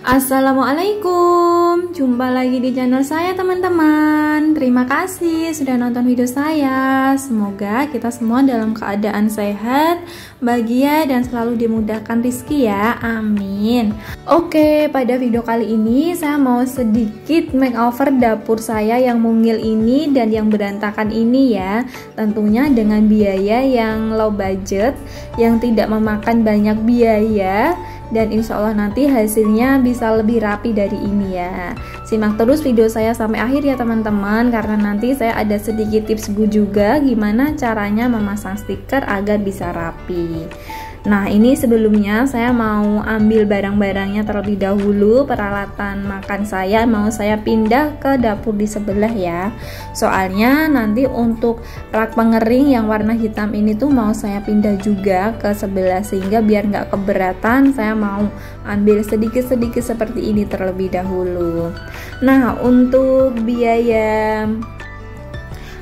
Assalamualaikum, jumpa lagi di channel saya teman-teman. Terima kasih sudah nonton video saya. Semoga kita semua dalam keadaan sehat, bahagia, dan selalu dimudahkan rezeki ya, amin. Oke, pada video kali ini saya mau sedikit makeover dapur saya yang mungil ini dan yang berantakan ini ya. Tentunya dengan biaya yang low budget, yang tidak memakan banyak biaya, dan insya Allah nanti hasilnya bisa lebih rapi dari ini ya. Simak terus video saya sampai akhir ya teman-teman, karena nanti saya ada sedikit tips juga gimana caranya memasang stiker agar bisa rapi. Nah, ini sebelumnya saya mau ambil barang-barangnya terlebih dahulu. Peralatan makan saya mau saya pindah ke dapur di sebelah ya. Soalnya nanti untuk rak pengering yang warna hitam ini tuh mau saya pindah juga ke sebelah, sehingga biar nggak keberatan saya mau ambil sedikit-sedikit seperti ini terlebih dahulu. Nah, untuk biaya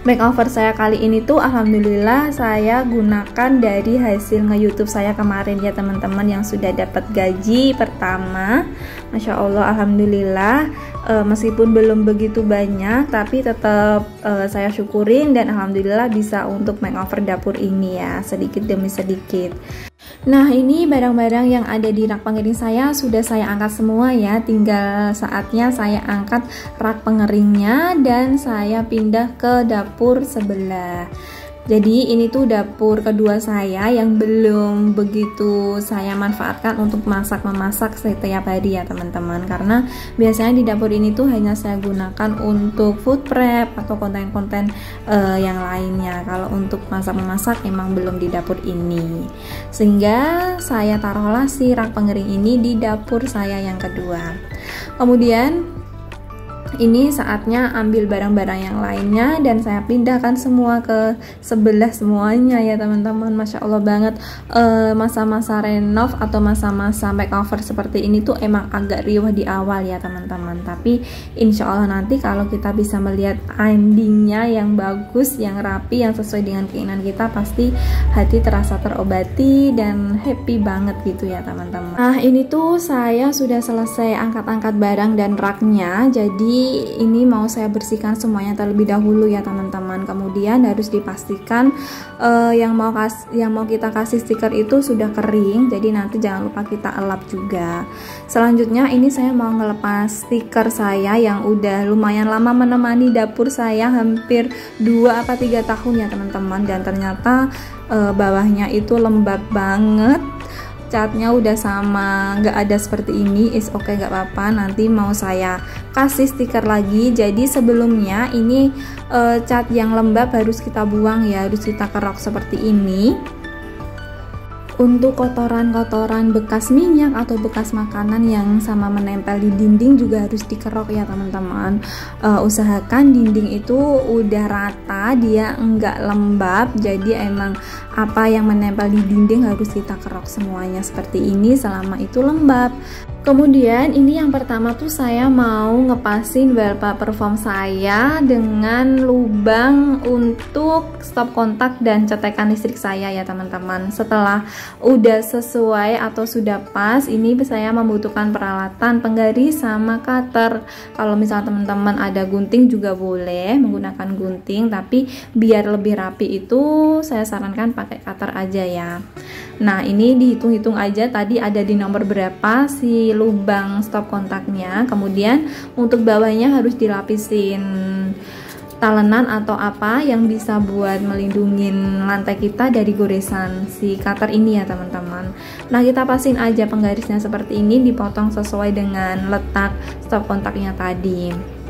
makeover saya kali ini tuh alhamdulillah saya gunakan dari hasil nge-YouTube saya kemarin ya teman-teman, yang sudah dapat gaji pertama. Masya Allah, alhamdulillah, meskipun belum begitu banyak tapi tetap saya syukurin, dan alhamdulillah bisa untuk makeover dapur ini ya, sedikit demi sedikit. Nah, ini barang-barang yang ada di rak pengering saya sudah saya angkat semua ya. Tinggal saatnya saya angkat rak pengeringnya dan saya pindah ke dapur sebelah. Jadi ini tuh dapur kedua saya yang belum begitu saya manfaatkan untuk memasak setiap hari ya teman-teman, karena biasanya di dapur ini tuh hanya saya gunakan untuk food prep atau konten-konten yang lainnya. Kalau untuk memasak emang belum di dapur ini, sehingga saya taruhlah si rak pengering ini di dapur saya yang kedua. Kemudian ini saatnya ambil barang-barang yang lainnya dan saya pindahkan semua ke sebelah semuanya ya teman-teman. Masya Allah banget, masa-masa renov atau masa-masa makeover seperti ini tuh emang agak riuh di awal ya teman-teman, tapi insya Allah nanti kalau kita bisa melihat endingnya yang bagus, yang rapi, yang sesuai dengan keinginan kita, pasti hati terasa terobati dan happy banget gitu ya teman-teman. Nah, ini tuh saya sudah selesai angkat-angkat barang dan raknya, jadi ini mau saya bersihkan semuanya terlebih dahulu ya teman-teman. Kemudian harus dipastikan yang mau kita kasih stiker itu sudah kering, jadi nanti jangan lupa kita elap juga. Selanjutnya ini saya mau ngelepas stiker saya yang udah lumayan lama menemani dapur saya, hampir 2 apa 3 tahun ya teman-teman, dan ternyata bawahnya itu lembab banget. Catnya udah sama, nggak ada seperti ini. Is oke, nggak apa-apa, nanti mau saya kasih stiker lagi. Jadi sebelumnya ini cat yang lembab harus kita buang ya, harus kita kerok seperti ini. Untuk kotoran-kotoran bekas minyak atau bekas makanan yang sama menempel di dinding juga harus dikerok ya teman-teman. Usahakan dinding itu udah rata, dia enggak lembab, jadi emang apa yang menempel di dinding harus kita kerok semuanya seperti ini selama itu lembab. Kemudian ini yang pertama tuh saya mau ngepasin wallpaper foam saya dengan lubang untuk stop kontak dan cetekan listrik saya ya teman-teman. Setelah udah sesuai atau sudah pas, ini saya membutuhkan peralatan penggaris sama cutter. Kalau misalnya teman-teman ada gunting juga boleh menggunakan gunting, tapi biar lebih rapi itu saya sarankan pakai cutter aja ya. Nah, ini dihitung-hitung aja tadi ada di nomor berapa si lubang stop kontaknya. Kemudian untuk bawahnya harus dilapisin talenan atau apa yang bisa buat melindungin lantai kita dari goresan si cutter ini ya teman-teman. Nah, kita pasin aja penggarisnya seperti ini, dipotong sesuai dengan letak stop kontaknya tadi.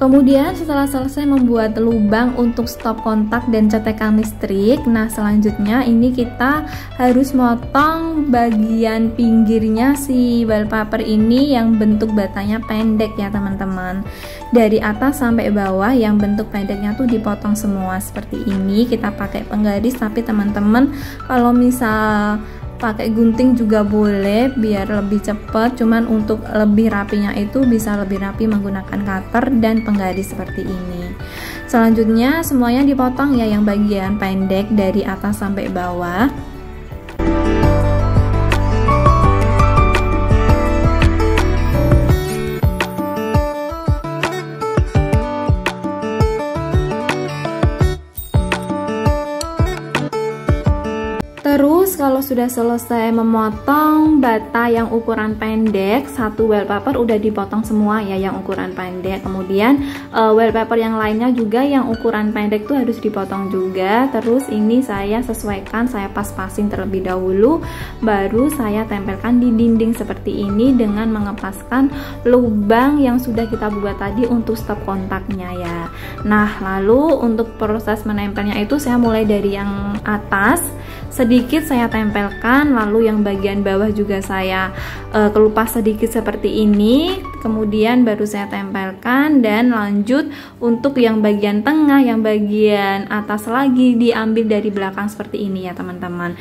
Kemudian setelah selesai membuat lubang untuk stop kontak dan cetekan listrik, nah selanjutnya ini kita harus motong bagian pinggirnya si wallpaper ini yang bentuk batanya pendek ya teman-teman. Dari atas sampai bawah yang bentuk pendeknya tuh dipotong semua seperti ini. Kita pakai penggaris, tapi teman-teman kalau misal pakai gunting juga boleh biar lebih cepat, cuman untuk lebih rapinya itu bisa lebih rapi menggunakan cutter dan penggaris seperti ini. Selanjutnya semuanya dipotong ya, yang bagian pendek dari atas sampai bawah. Terus kalau sudah selesai memotong bata yang ukuran pendek, satu wallpaper udah dipotong semua ya yang ukuran pendek. Kemudian wallpaper yang lainnya juga yang ukuran pendek tuh harus dipotong juga. Terus ini saya sesuaikan, saya pas-pasin terlebih dahulu, baru saya tempelkan di dinding seperti ini dengan mengepaskan lubang yang sudah kita buat tadi untuk stop kontaknya ya. Nah, lalu untuk proses menempelnya itu saya mulai dari yang atas sedikit saya tempelkan, lalu yang bagian bawah juga saya kelupas sedikit seperti ini, kemudian baru saya tempelkan dan lanjut untuk yang bagian tengah, yang bagian atas lagi diambil dari belakang seperti ini ya teman-teman.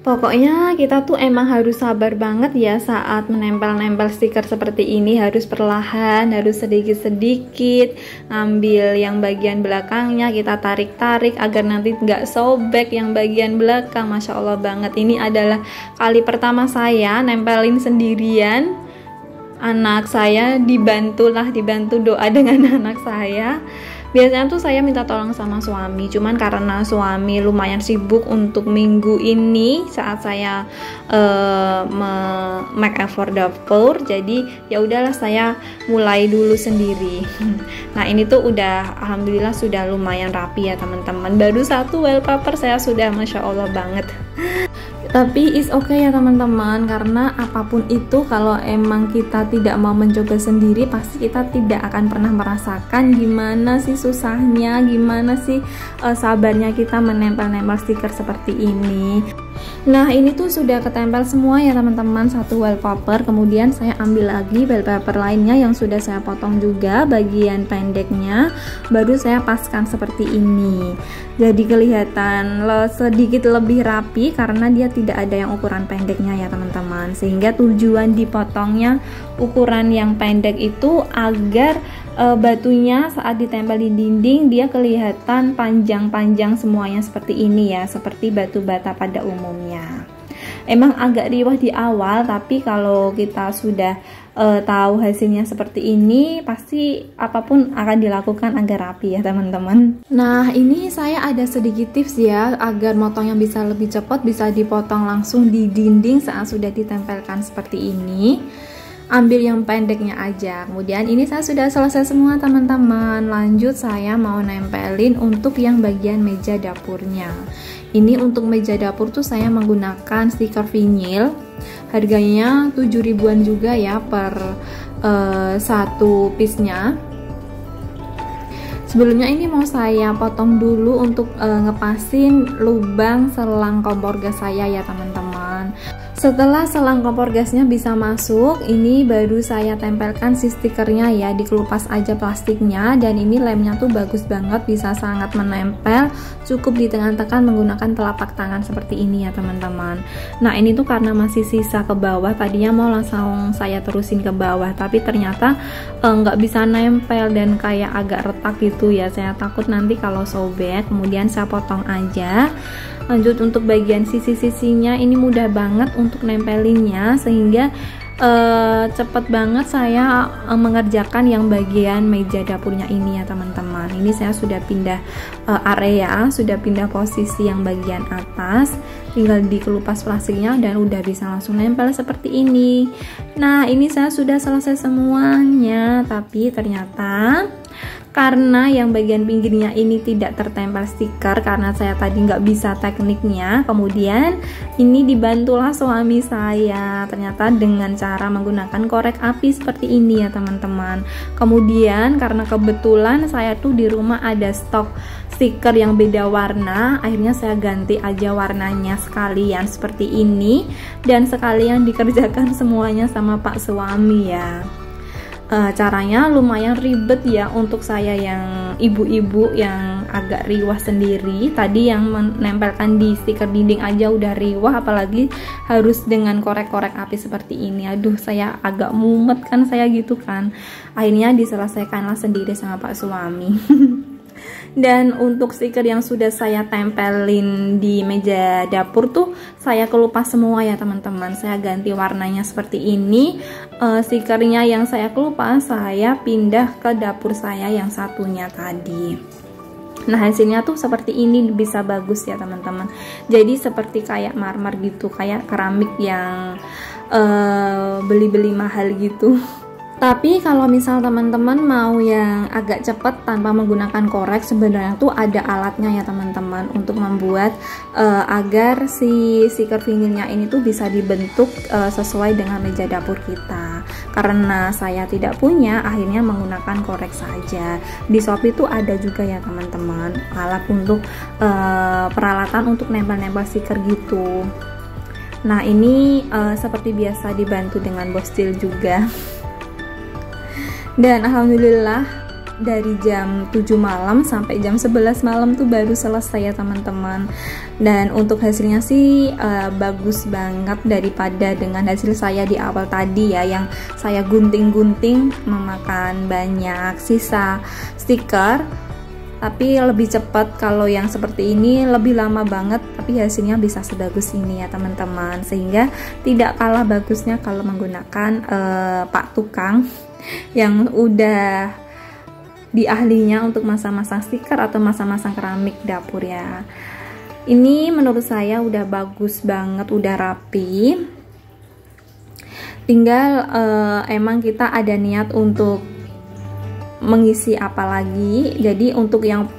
Pokoknya kita tuh emang harus sabar banget ya saat menempel-nempel stiker seperti ini, harus perlahan, harus sedikit-sedikit ngambil yang bagian belakangnya, kita tarik-tarik agar nanti nggak sobek yang bagian belakang. Masya Allah banget, ini adalah kali pertama saya nempelin sendirian. Anak saya dibantu doa dengan anak saya. Biasanya tuh saya minta tolong sama suami, cuman karena suami lumayan sibuk untuk minggu ini saat saya make effort dapur, jadi ya udahlah saya mulai dulu sendiri. Nah ini tuh udah alhamdulillah sudah lumayan rapi ya teman-teman. Baru satu wallpaper saya sudah Masya Allah banget. Tapi is okay ya teman-teman, karena apapun itu kalau emang kita tidak mau mencoba sendiri, pasti kita tidak akan pernah merasakan gimana sih susahnya, gimana sih sabarnya kita menempel-nempel stiker seperti ini. Nah ini tuh sudah ketempel semua ya teman-teman, satu wallpaper. Kemudian saya ambil lagi wallpaper lainnya yang sudah saya potong juga bagian pendeknya, baru saya paskan seperti ini. Jadi kelihatan sedikit lebih rapi karena dia tidak ada yang ukuran pendeknya ya teman-teman. Sehingga tujuan dipotongnya ukuran yang pendek itu agar batunya saat ditempel di dinding dia kelihatan panjang-panjang semuanya seperti ini ya, seperti batu bata pada umumnya. Emang agak riwah di awal, tapi kalau kita sudah tahu hasilnya seperti ini, pasti apapun akan dilakukan agar rapi ya teman-teman. Nah ini saya ada sedikit tips ya, agar motongnya bisa lebih cepat, bisa dipotong langsung di dinding saat sudah ditempelkan seperti ini. Ambil yang pendeknya aja. Kemudian ini saya sudah selesai semua teman-teman. Lanjut saya mau nempelin untuk yang bagian meja dapurnya. Ini untuk meja dapur tuh saya menggunakan stiker vinyl. Harganya 7 ribuan juga ya per satu piece-nya. Sebelumnya ini mau saya potong dulu untuk ngepasin lubang selang kompor gas saya ya teman-teman. Setelah selang kompor gasnya bisa masuk, ini baru saya tempelkan si stikernya ya, dikelupas aja plastiknya. Dan ini lemnya tuh bagus banget, bisa sangat menempel, cukup ditekan-tekan menggunakan telapak tangan seperti ini ya teman-teman. Nah ini tuh karena masih sisa ke bawah, tadinya mau langsung saya terusin ke bawah, tapi ternyata nggak bisa nempel dan kayak agak retak gitu ya. Saya takut nanti kalau sobek, kemudian saya potong aja. Lanjut untuk bagian sisi-sisinya, ini mudah banget untuk nempelinnya, sehingga cepet banget saya mengerjakan yang bagian meja dapurnya ini ya teman-teman. Ini saya sudah pindah area, sudah pindah posisi yang bagian atas, tinggal dikelupas plastiknya dan udah bisa langsung nempel seperti ini. Nah ini saya sudah selesai semuanya, tapi ternyata karena yang bagian pinggirnya ini tidak tertempel stiker karena saya tadi nggak bisa tekniknya, kemudian ini dibantulah suami saya ternyata dengan cara menggunakan korek api seperti ini ya teman-teman. Kemudian karena kebetulan saya tuh di rumah ada stok stiker yang beda warna, akhirnya saya ganti aja warnanya sekalian seperti ini dan sekalian dikerjakan semuanya sama Pak suami ya. Caranya lumayan ribet ya untuk saya yang ibu-ibu yang agak riwah sendiri. Tadi yang menempelkan di stiker dinding aja udah riwah, apalagi harus dengan korek-korek api seperti ini. Aduh, saya agak mumet kan saya gitu kan. Akhirnya diselesaikanlah sendiri sama Pak suami. Dan untuk stiker yang sudah saya tempelin di meja dapur tuh saya kelupas semua ya teman-teman. Saya ganti warnanya seperti ini. Stikernya yang saya kelupas saya pindah ke dapur saya yang satunya tadi. Nah, hasilnya tuh seperti ini, bisa bagus ya teman-teman. Jadi seperti kayak marmer gitu, kayak keramik yang beli-beli mahal gitu. Tapi kalau misal teman-teman mau yang agak cepet tanpa menggunakan korek, sebenarnya tuh ada alatnya ya teman-teman untuk membuat agar si stiker vinilnya ini tuh bisa dibentuk sesuai dengan meja dapur kita. Karena saya tidak punya, akhirnya menggunakan korek saja. Di Shopee tuh ada juga ya teman-teman alat untuk peralatan untuk nempel-nempel stiker gitu. Nah, ini seperti biasa dibantu dengan bostil juga. Dan alhamdulillah dari jam 7 malam sampai jam 11 malam tuh baru selesai ya teman-teman. Dan untuk hasilnya sih bagus banget daripada dengan hasil saya di awal tadi ya, yang saya gunting-gunting memakan banyak sisa stiker. Tapi lebih cepat. Kalau yang seperti ini lebih lama banget, tapi hasilnya bisa sebagus ini ya teman-teman. Sehingga tidak kalah bagusnya kalau menggunakan Pak Tukang yang udah di ahlinya untuk masang-masang stiker atau masang-masang keramik dapur ya. Ini menurut saya udah bagus banget, udah rapi. Tinggal emang kita ada niat untuk mengisi apa lagi. Jadi untuk yang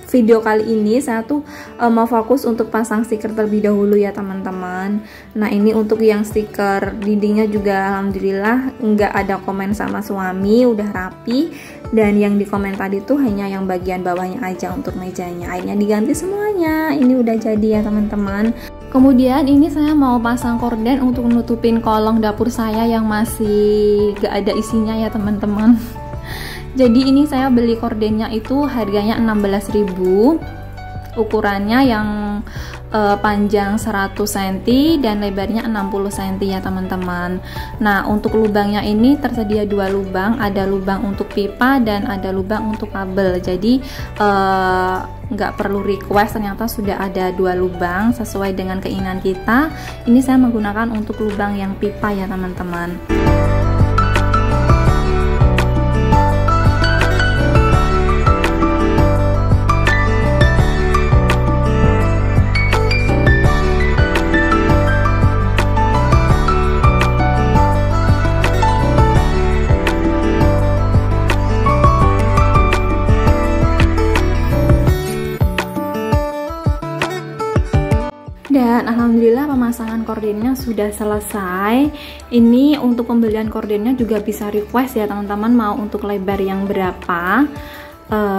video kali ini saya tuh mau fokus untuk pasang stiker terlebih dahulu ya teman-teman. Nah, ini untuk yang stiker dindingnya juga alhamdulillah nggak ada komen sama suami, udah rapi. Dan yang di komen tadi tuh hanya yang bagian bawahnya aja untuk mejanya. Akhirnya diganti semuanya. Ini udah jadi ya teman-teman. Kemudian ini saya mau pasang korden untuk nutupin kolong dapur saya yang masih gak ada isinya ya teman-teman. Jadi ini saya beli kordennya itu harganya 16.000. Ukurannya yang panjang 100 cm dan lebarnya 60 cm ya teman-teman. Nah, untuk lubangnya ini tersedia 2 lubang, ada lubang untuk pipa dan ada lubang untuk kabel. Jadi nggak perlu request, ternyata sudah ada 2 lubang sesuai dengan keinginan kita. Ini saya menggunakan untuk lubang yang pipa ya teman-teman. Dan alhamdulillah pemasangan kordennya sudah selesai. Ini untuk pembelian kordennya juga bisa request ya teman-teman, mau untuk lebar yang berapa.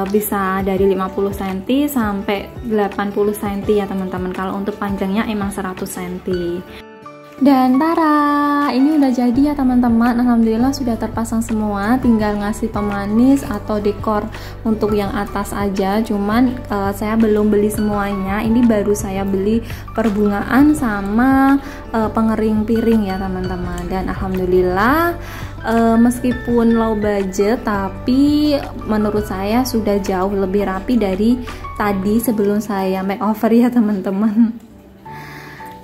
Bisa dari 50 cm sampai 80 cm ya teman-teman. Kalau untuk panjangnya emang 100 cm. Dan tara, ini udah jadi ya teman-teman. Alhamdulillah sudah terpasang semua, tinggal ngasih pemanis atau dekor untuk yang atas aja. Cuman saya belum beli semuanya. Ini baru saya beli perbungaan sama pengering piring ya teman-teman. Dan alhamdulillah meskipun low budget, tapi menurut saya sudah jauh lebih rapi dari tadi sebelum saya makeover ya teman-teman.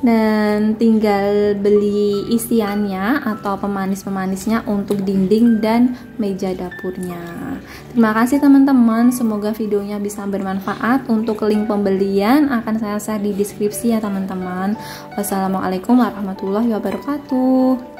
Dan tinggal beli isiannya atau pemanis-pemanisnya untuk dinding dan meja dapurnya. Terima kasih teman-teman, semoga videonya bisa bermanfaat. Untuk link pembelian akan saya share di deskripsi ya teman-teman. Wassalamualaikum warahmatullahi wabarakatuh.